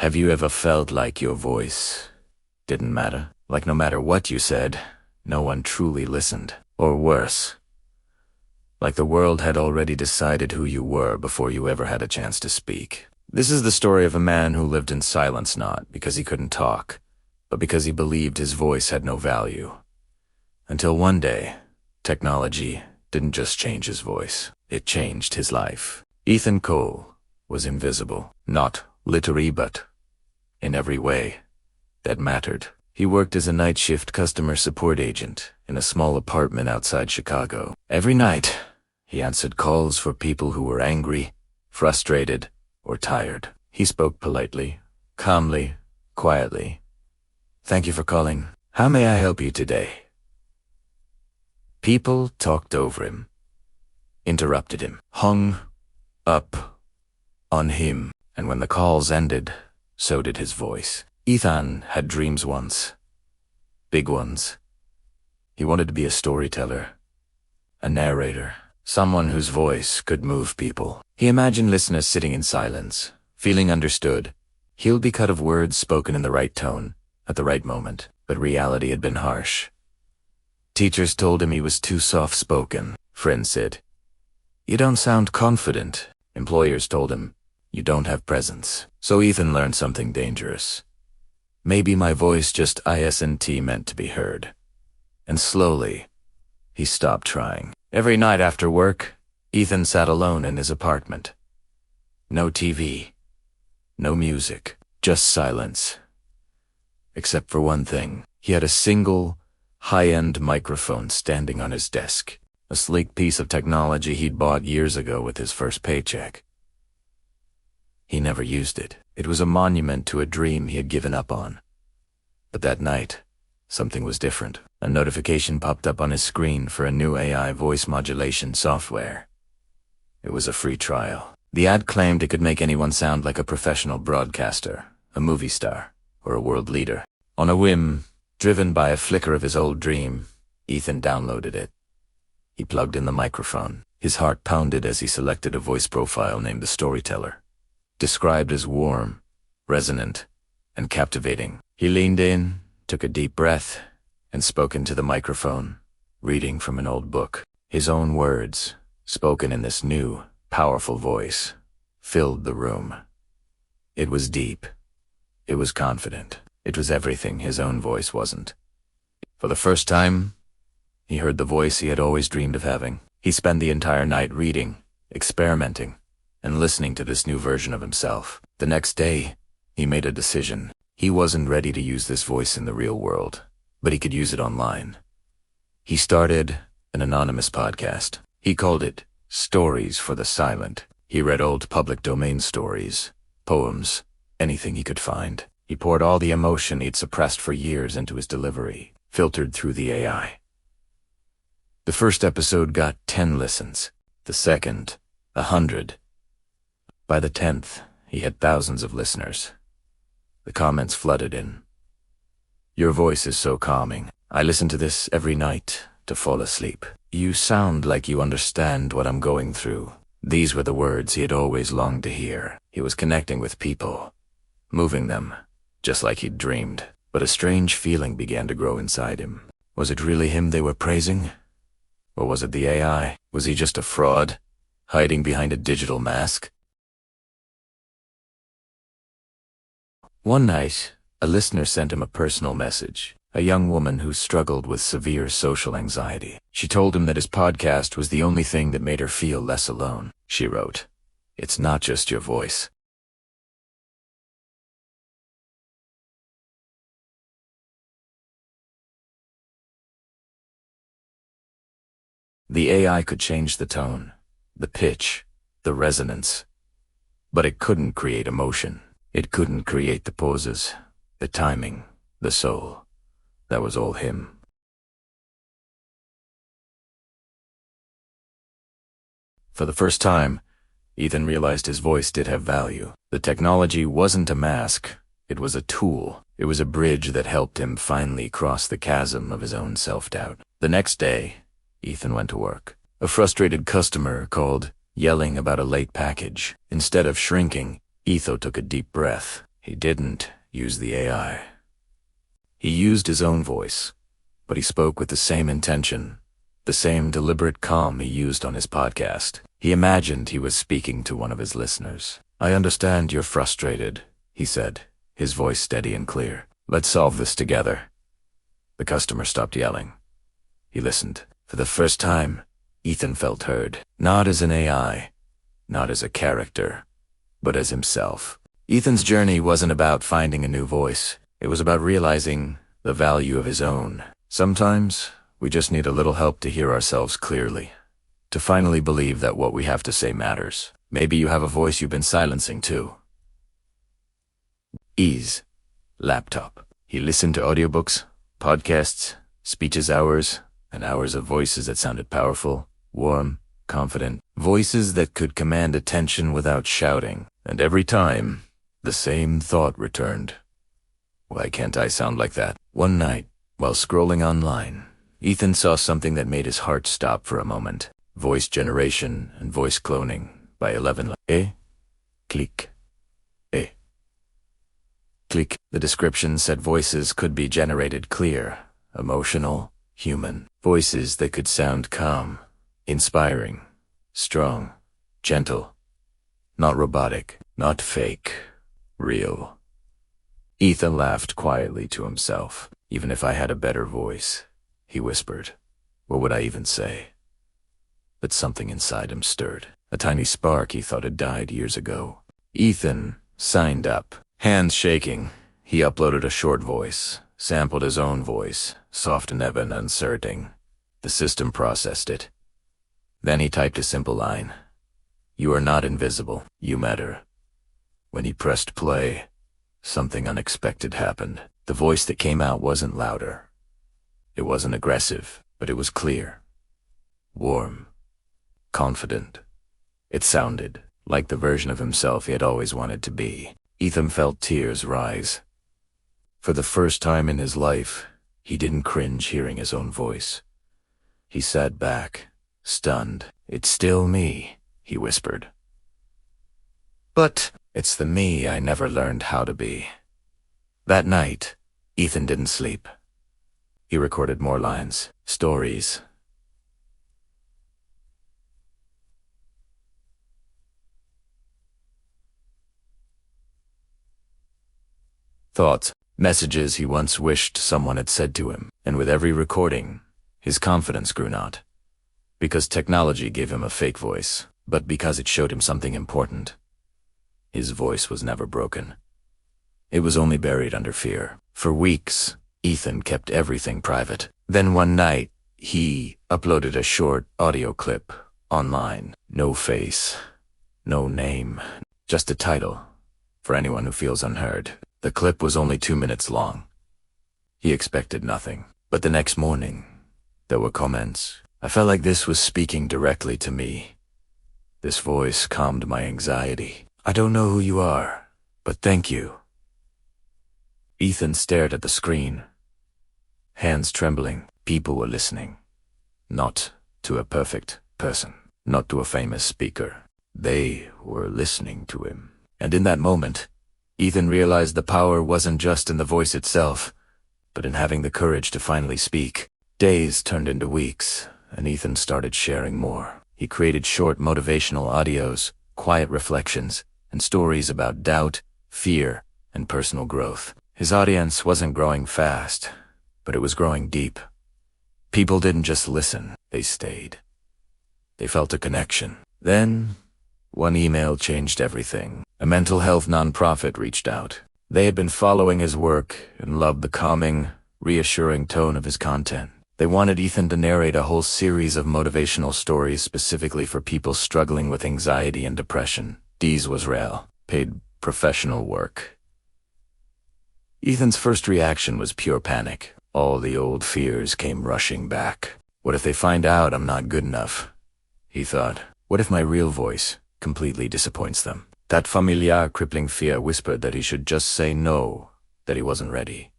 Have you ever felt like your voice didn't matter? Like no matter what you said, no one truly listened. Or worse, like the world had already decided who you were before you ever had a chance to speak. This is the story of a man who lived in silence not because he couldn't talk, but because he believed his voice had no value. Until one day, technology didn't just change his voice, it changed his life. Ethan Cole was invisible, not literally but in every way that mattered. He worked as a night shift customer support agent in a small apartment outside Chicago. Every night, he answered calls for people who were angry, frustrated, or tired. He spoke politely, calmly, quietly. "Thank you for calling. How may I help you today?" People talked over him, interrupted him, hung up on him, and when the calls ended, so did his voice. Ethan had dreams once, big ones. He wanted to be a storyteller, a narrator, someone whose voice could move people. He imagined listeners sitting in silence, feeling understood. He'll be cut of words spoken in the right tone, at the right moment, but reality had been harsh. Teachers told him he was too soft-spoken. Friends said, "You don't sound confident." Employers told him, "You don't have presence." So Ethan learned something dangerous. Maybe my voice just isn't meant to be heard. And slowly, he stopped trying. Every night after work, Ethan sat alone in his apartment. No TV, no music, just silence. Except for one thing. He had a single, high-end microphone standing on his desk, a sleek piece of technology he'd bought years ago with his first paycheck. He never used it. It was a monument to a dream he had given up on. But that night, something was different. A notification popped up on his screen for a new AI voice modulation software. It was a free trial. The ad claimed it could make anyone sound like a professional broadcaster, a movie star, or a world leader. On a whim, driven by a flicker of his old dream, Ethan downloaded it. He plugged in the microphone. His heart pounded as he selected a voice profile named the Storyteller. Described as warm, resonant, and captivating. He leaned in, took a deep breath, and spoke into the microphone, reading from an old book. His own words, spoken in this new, powerful voice, filled the room. It was deep. It was confident. It was everything his own voice wasn't. For the first time, he heard the voice he had always dreamed of having. He spent the entire night reading, experimenting, and listening to this new version of himself. The next day, he made a decision. He wasn't ready to use this voice in the real world, but he could use it online. He started an anonymous podcast. He called it Stories for the Silent. He read old public domain stories, poems, anything he could find. He poured all the emotion he'd suppressed for years into his delivery, filtered through the AI. The first episode got 10 listens, the second, 100. By the 10th, he had thousands of listeners. The comments flooded in. "Your voice is so calming. I listen to this every night to fall asleep. You sound like you understand what I'm going through." These were the words he had always longed to hear. He was connecting with people, moving them, just like he'd dreamed. But a strange feeling began to grow inside him. Was it really him they were praising? Or was it the AI? Was he just a fraud, hiding behind a digital mask? One night, a listener sent him a personal message. A young woman who struggled with severe social anxiety. She told him that his podcast was the only thing that made her feel less alone. She wrote, "It's not just your voice. The AI could change the tone, the pitch, the resonance, but it couldn't create emotion. It couldn't create the pauses, the timing, the soul. That was all him." For the first time, Ethan realized his voice did have value. The technology wasn't a mask, it was a tool. It was a bridge that helped him finally cross the chasm of his own self-doubt. The next day, Ethan went to work. A frustrated customer called, yelling about a late package. Instead of shrinking, Ethan took a deep breath. He didn't use the AI. He used his own voice, but he spoke with the same intention, the same deliberate calm he used on his podcast. He imagined he was speaking to one of his listeners. "I understand you're frustrated," he said, his voice steady and clear. "Let's solve this together." The customer stopped yelling. He listened. For the first time, Ethan felt heard, not as an AI, not as a character, but as himself. Ethan's journey wasn't about finding a new voice. It was about realizing the value of his own. Sometimes, we just need a little help to hear ourselves clearly, to finally believe that what we have to say matters. Maybe you have a voice you've been silencing too. Ease. Laptop. He listened to audiobooks, podcasts, speeches hours, and hours of voices that sounded powerful, warm, confident. Voices that could command attention without shouting. And every time, the same thought returned. Why can't I sound like that? One night, while scrolling online, Ethan saw something that made his heart stop for a moment. Voice generation and voice cloning by 11. Click. Click. The description said voices could be generated clear, emotional, human. Voices that could sound calm, inspiring, strong, gentle. Not robotic, not fake, real. Ethan laughed quietly to himself. Even if I had a better voice, he whispered, what would I even say? But something inside him stirred. A tiny spark he thought had died years ago. Ethan signed up. Hands shaking, he uploaded a short voice, sampled his own voice, soft and even uncertain. The system processed it. Then he typed a simple line. You are not invisible. You matter. When he pressed play, something unexpected happened. The voice that came out wasn't louder. It wasn't aggressive, but it was clear. Warm. Confident. It sounded like the version of himself he had always wanted to be. Ethan felt tears rise. For the first time in his life, he didn't cringe hearing his own voice. He sat back, stunned. It's still me, he whispered. But it's the me I never learned how to be. That night, Ethan didn't sleep. He recorded more lines, stories. Thoughts, messages he once wished someone had said to him, and with every recording, his confidence grew not. Because technology gave him a fake voice, but because it showed him something important. His voice was never broken. It was only buried under fear. For weeks, Ethan kept everything private. Then one night, he uploaded a short audio clip online. No face, no name, just a title for anyone who feels unheard. The clip was only 2 minutes long. He expected nothing. But the next morning, there were comments. I felt like this was speaking directly to me. This voice calmed my anxiety. I don't know who you are, but thank you. Ethan stared at the screen, hands trembling. People were listening. Not to a perfect person, not to a famous speaker. They were listening to him. And in that moment, Ethan realized the power wasn't just in the voice itself, but in having the courage to finally speak. Days turned into weeks, and Ethan started sharing more. He created short motivational audios, quiet reflections, and stories about doubt, fear, and personal growth. His audience wasn't growing fast, but it was growing deep. People didn't just listen, they stayed. They felt a connection. Then, one email changed everything. A mental health nonprofit reached out. They had been following his work and loved the calming, reassuring tone of his content. They wanted Ethan to narrate a whole series of motivational stories specifically for people struggling with anxiety and depression. Dees was real, paid professional work. Ethan's first reaction was pure panic. All the old fears came rushing back. What if they find out I'm not good enough? He thought. What if my real voice completely disappoints them? That familiar, crippling fear whispered that he should just say no, that he wasn't ready.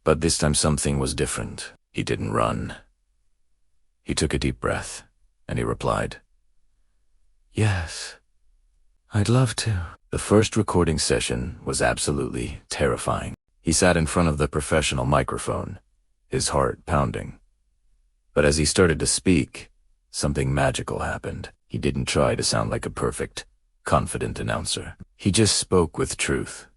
But this time something was different. He didn't run. He took a deep breath, and he replied, Yes, I'd love to. The first recording session was absolutely terrifying. He sat in front of the professional microphone, his heart pounding. But as he started to speak, something magical happened. He didn't try to sound like a perfect, confident announcer. He just spoke with truth.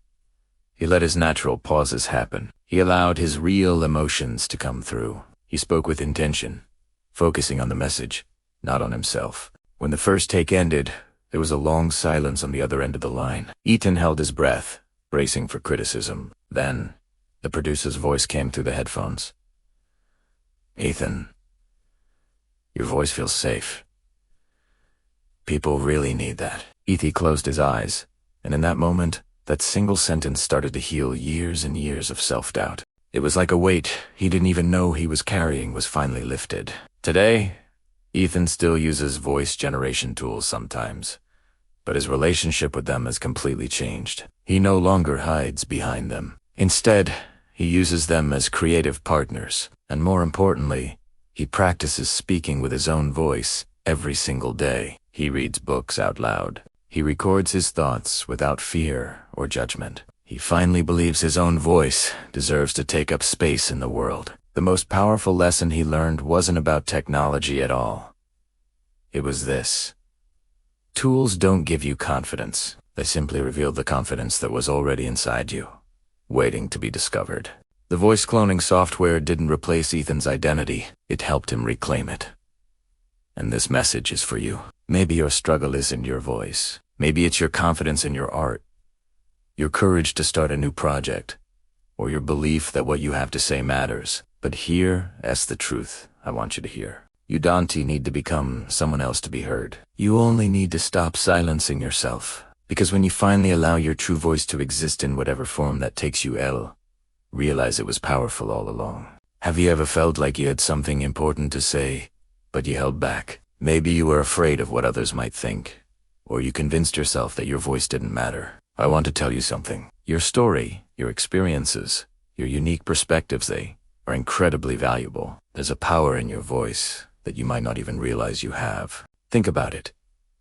He let his natural pauses happen. He allowed his real emotions to come through. He spoke with intention, focusing on the message, not on himself. When the first take ended, there was a long silence on the other end of the line. Ethan held his breath, bracing for criticism. Then, the producer's voice came through the headphones. "Ethan, your voice feels safe. People really need that." Ethan closed his eyes, and in that moment, that single sentence started to heal years and years of self-doubt. It was like a weight he didn't even know he was carrying was finally lifted. Today, Ethan still uses voice generation tools sometimes, but his relationship with them has completely changed. He no longer hides behind them. Instead, he uses them as creative partners, and more importantly, he practices speaking with his own voice every single day. He reads books out loud. He records his thoughts without fear or judgment. He finally believes his own voice deserves to take up space in the world. The most powerful lesson he learned wasn't about technology at all. It was this: tools don't give you confidence. They simply reveal the confidence that was already inside you, waiting to be discovered. The voice cloning software didn't replace Ethan's identity. It helped him reclaim it. And this message is for you. Maybe your struggle isn't your voice. Maybe it's your confidence in your art, your courage to start a new project, or your belief that what you have to say matters. But that's the truth I want you to hear. You don't need to become someone else to be heard. You only need to stop silencing yourself. Because when you finally allow your true voice to exist in whatever form that takes you, realize it was powerful all along. Have you ever felt like you had something important to say, but you held back? Maybe you were afraid of what others might think, or you convinced yourself that your voice didn't matter. I want to tell you something. Your story, your experiences, your unique perspectives, they are incredibly valuable. There's a power in your voice that you might not even realize you have. Think about it.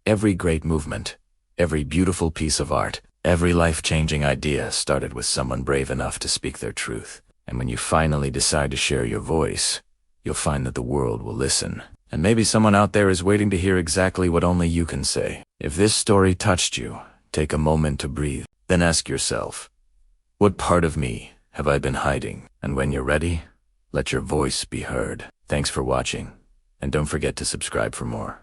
Every great movement, every beautiful piece of art, every life-changing idea started with someone brave enough to speak their truth. And when you finally decide to share your voice, you'll find that the world will listen. And maybe someone out there is waiting to hear exactly what only you can say. If this story touched you, take a moment to breathe. Then ask yourself, what part of me have I been hiding? And when you're ready, let your voice be heard. Thanks for watching, and don't forget to subscribe for more.